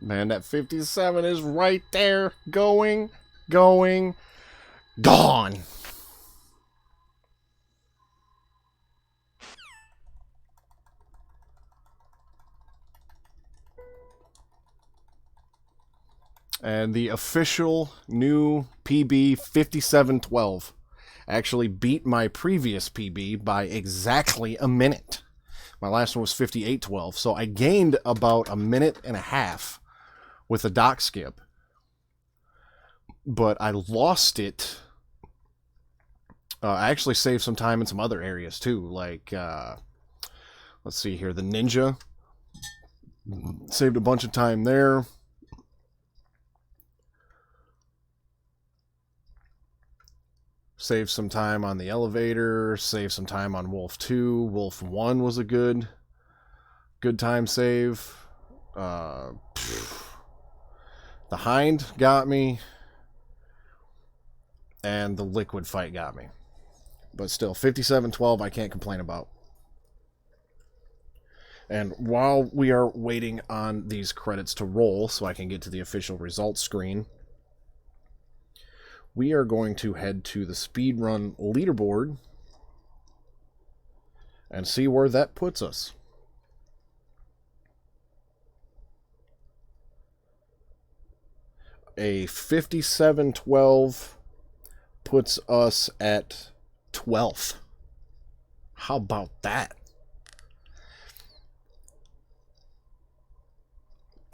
Man, that 57 is right there. Going, gone. And the official new PB 5712 actually beat my previous PB by exactly a minute. My last one was 5812, so I gained about a minute and a half with a dock skip. But I lost it. I actually saved some time in some other areas too, like, let's see here, the Ninja. Saved a bunch of time there. Saved some time on the elevator, saved some time on Wolf 2. Wolf 1 was a good time save. The Hind got me. and the liquid fight got me. But still, 57-12 I can't complain about. And while we are waiting on these credits to roll so I can get to the official results screen, we are going to head to the Speedrun leaderboard and see where that puts us. A 57-12 puts us at 12th. How about that?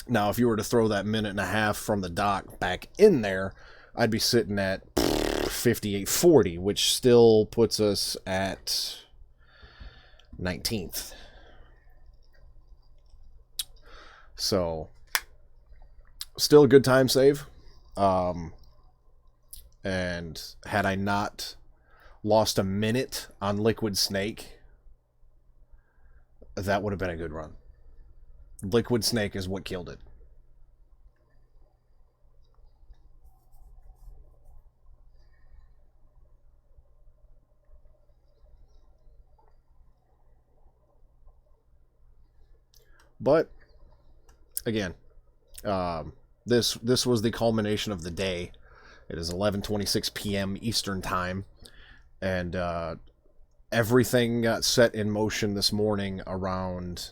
Now, if you were to throw that minute and a half from the dock back in there, I'd be sitting at 58-40, which still puts us at 19th. So, still a good time save. And had I not lost a minute on Liquid Snake, that would have been a good run. Liquid Snake is what killed it. But again, this was the culmination of the day. It is 11:26 p.m. Eastern Time, and everything got set in motion this morning around.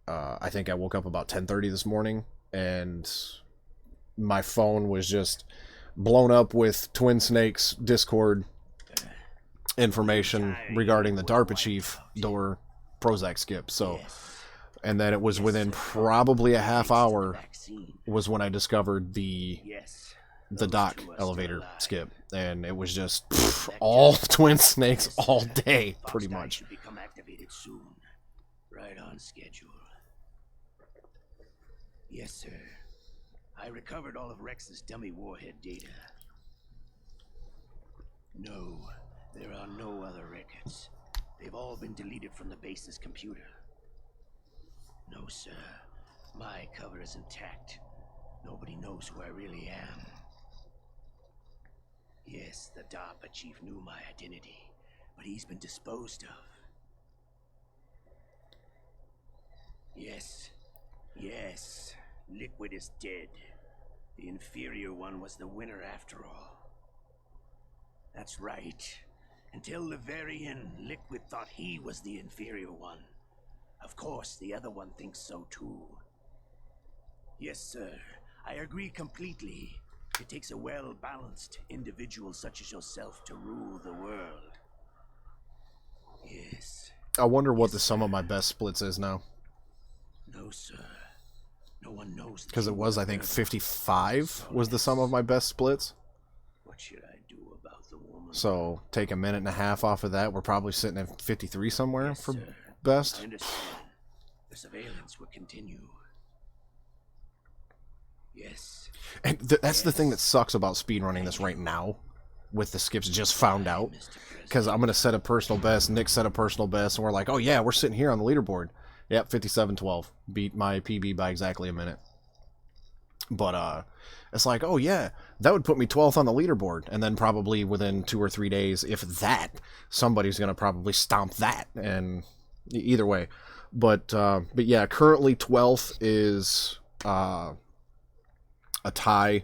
I think I woke up about 10:30 this morning, and my phone was just blown up with Twin Snake's Discord information regarding the DARPA chief door Prozac skip. So, and then it was within probably a half hour was when I discovered the dock elevator skip, and it was just all Twin Snakes all day, pretty much. Should become activated soon. Right on schedule. Yes, sir. I recovered all of Rex's dummy warhead data. No, there are no other records. They've all been deleted from the base's computer. No, sir. My cover is intact. Nobody knows who I really am. Yes, the DARPA chief knew my identity, but he's been disposed of. Yes. Yes. Liquid is dead. The inferior one was the winner after all. That's right. Until the very end, Liquid thought he was the inferior one. Of course, the other one thinks so too. Yes, sir. I agree completely. It takes a well-balanced individual such as yourself to rule the world. Yes. I wonder what the sum of my best splits is now. No, sir. No one knows. Because it was, I think, 55 was the sum of my best splits. What should I do about the woman? So, take a minute and a half off of that. We're probably sitting at 53 somewhere Yes, for sir. best. I understand. The surveillance will continue. Yes. And that's the thing that sucks about speedrunning this right now, with the skips just found out. Because I'm going to set a personal best, Nick set a personal best, and we're like, oh yeah, we're sitting here on the leaderboard. Yep, 57-12. Beat my PB by exactly a minute. But it's like, oh yeah, that would put me 12th on the leaderboard. And then probably within 2 or 3 days, if that, somebody's going to probably stomp that. And either way. But yeah, currently 12th is a tie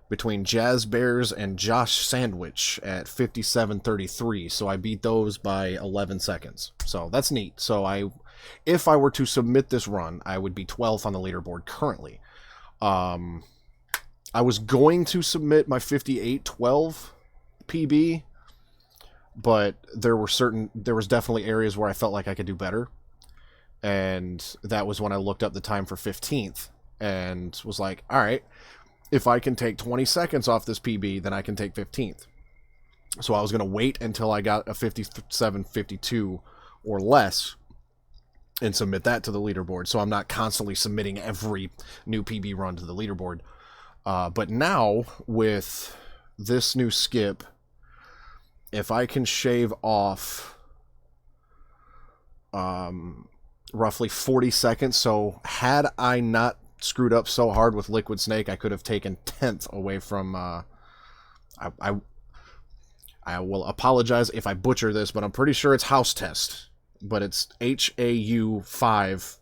between Jazz Bears and Josh Sandwich at 57-33. So I beat those by 11 seconds. So that's neat. So if I were to submit this run, I would be 12th on the leaderboard currently. I was going to submit my 58-12 PB, but there was definitely areas where I felt like I could do better. And that was when I looked up the time for 15th and was like, all right, if I can take 20 seconds off this PB, then I can take 15th. So I was going to wait until I got a 57-52 or less and submit that to the leaderboard. So I'm not constantly submitting every new PB run to the leaderboard. But now, with this new skip, if I can shave off roughly 40 seconds, so had I not screwed up so hard with Liquid Snake, I could have taken 10th away from I will apologize if I butcher this, but I'm pretty sure it's House Test. But it's HAU5TEST.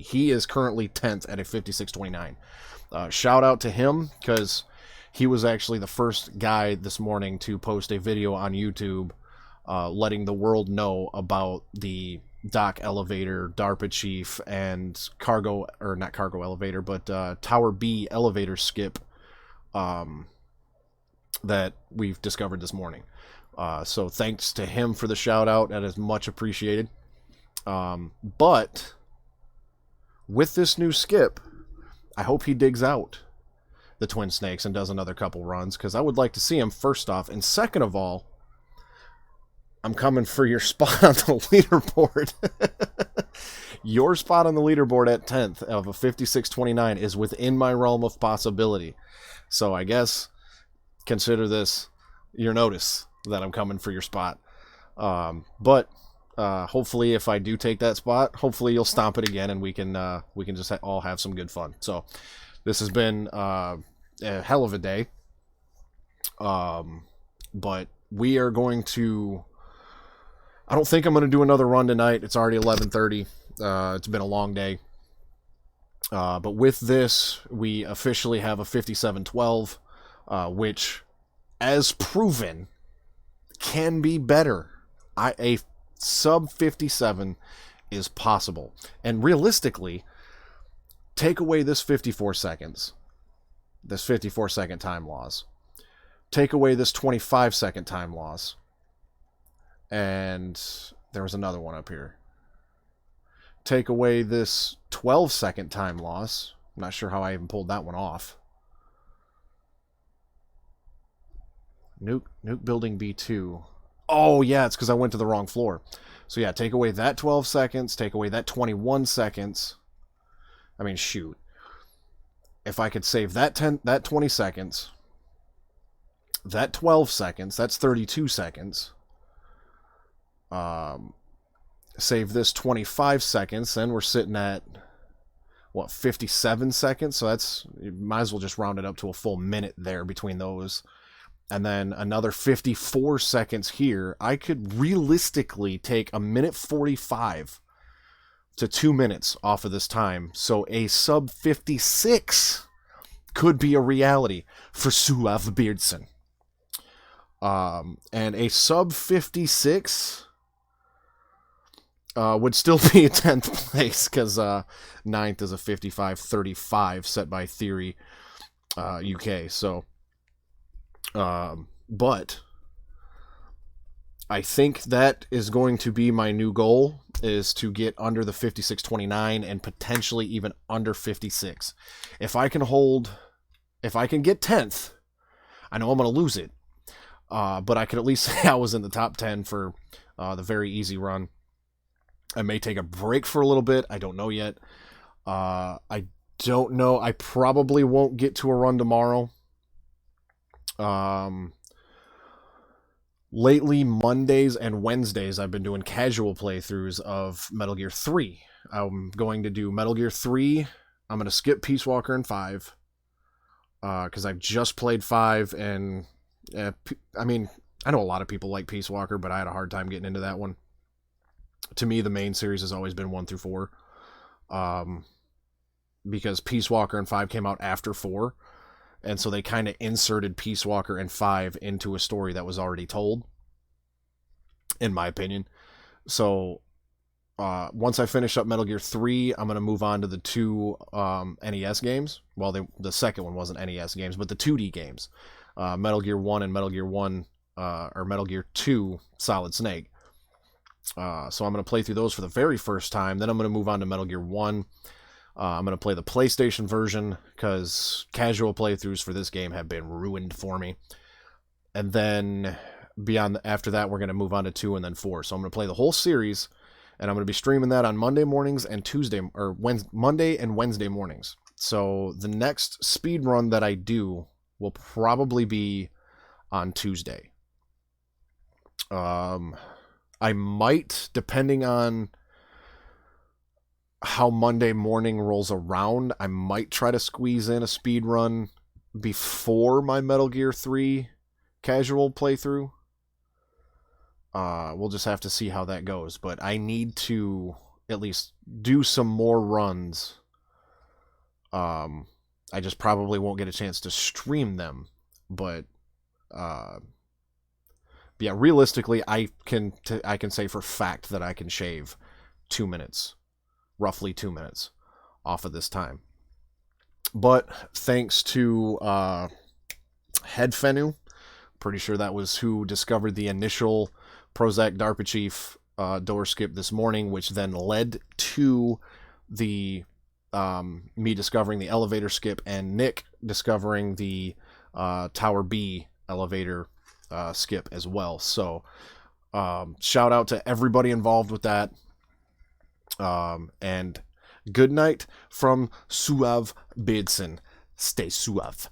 He is currently 10th at a 56.29. Shout out to him, because he was actually the first guy this morning to post a video on YouTube letting the world know about the dock elevator, DARPA chief, and cargo, or not cargo elevator, but Tower B elevator skip that we've discovered this morning. So thanks to him for the shout out. That is much appreciated. But with this new skip, I hope he digs out the Twin Snakes and does another couple runs, because I would like to see him, first off. And second of all, I'm coming for your spot on the leaderboard. Your spot on the leaderboard at 10th of a 56.29 is within my realm of possibility. So I guess consider this your notice that I'm coming for your spot. But hopefully, if I do take that spot, hopefully you'll stomp it again, and we can just all have some good fun. So this has been a hell of a day. But we are going to... I don't think I'm going to do another run tonight. It's already 11:30. It's been a long day. But with this, we officially have a 57.12, which, as proven, can be better. A sub 57 is possible. And realistically, take away this 54 seconds, this 54-second time loss. Take away this 25-second time loss. And there was another one up here. Take away this 12-second time loss. I'm not sure how I even pulled that one off. Nuke building B2. Oh, yeah, it's because I went to the wrong floor. So, yeah, take away that 12 seconds. Take away that 21 seconds. I mean, shoot. If I could save that 20 seconds, that 12 seconds, that's 32 seconds. Save this 25 seconds, then we're sitting at, what, 57 seconds? So that's, you might as well just round it up to a full minute there between those. And then another 54 seconds here. I could realistically take a minute 45 to 2 minutes off of this time. So a sub 56 could be a reality for Suave Beardson. And a sub 56 would still be a 10th place, because 9th is a 55.35 set by Theory UK. So, but I think that is going to be my new goal, is to get under the 56.29 and potentially even under 56. If I can get 10th, I know I'm going to lose it, but I could at least say I was in the top 10 for the very easy run. I may take a break for a little bit. I don't know yet. I don't know. I probably won't get to a run tomorrow. Lately, Mondays and Wednesdays, I've been doing casual playthroughs of Metal Gear 3. I'm going to do Metal Gear 3. I'm going to skip Peace Walker and 5. Because I've just played 5, and I mean, I know a lot of people like Peace Walker, but I had a hard time getting into that one. To me, the main series has always been 1 through 4. Because Peace Walker and 5 came out after 4. And so they kind of inserted Peace Walker and 5 into a story that was already told, in my opinion. So once I finish up Metal Gear 3, I'm going to move on to the 2 NES games. Well, the second one wasn't NES games, but the 2D games. Metal Gear 1 and Metal Gear 1, or Metal Gear 2 Solid Snake. So I'm going to play through those for the very first time. Then I'm going to move on to Metal Gear 1. I'm going to play the PlayStation version, because casual playthroughs for this game have been ruined for me. And then after that, we're going to move on to 2 and then 4. So I'm going to play the whole series, and I'm going to be streaming that on Monday mornings and Monday and Wednesday mornings. So the next speed run that I do will probably be on Tuesday. I might, depending on how Monday morning rolls around, I might try to squeeze in a speed run before my Metal Gear 3 casual playthrough. We'll just have to see how that goes. But I need to at least do some more runs. I just probably won't get a chance to stream them. But yeah, realistically, I can say for fact that I can shave 2 minutes, roughly 2 minutes, off of this time. But thanks to Headfenu, pretty sure that was who discovered the initial Prozac DARPA Chief door skip this morning, which then led to the me discovering the elevator skip and Nick discovering the Tower B elevator skip as well. So shout out to everybody involved with that. And good night from Suave Bidson. Stay suave.